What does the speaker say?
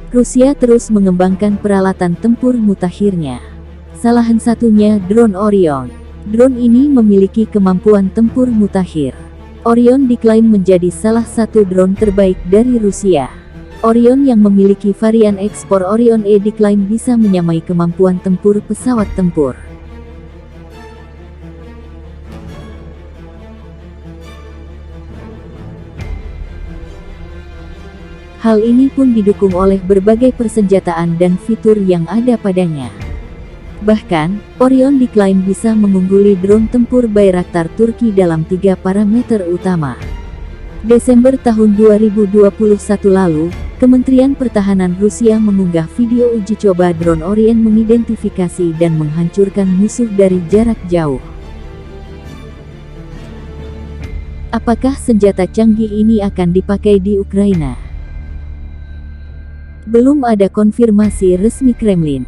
Rusia terus mengembangkan peralatan tempur mutakhirnya. Salah satunya drone Orion. Drone ini memiliki kemampuan tempur mutakhir. Orion diklaim menjadi salah satu drone terbaik dari Rusia. Orion yang memiliki varian ekspor Orion E diklaim bisa menyamai kemampuan tempur pesawat tempur. Hal ini pun didukung oleh berbagai persenjataan dan fitur yang ada padanya. Bahkan, Orion diklaim bisa mengungguli drone tempur Bayraktar Turki dalam 3 parameter utama. Desember tahun 2021 lalu, Kementerian Pertahanan Rusia mengunggah video uji coba drone Orion mengidentifikasi dan menghancurkan musuh dari jarak jauh. Apakah senjata canggih ini akan dipakai di Ukraina? Belum ada konfirmasi resmi Kremlin.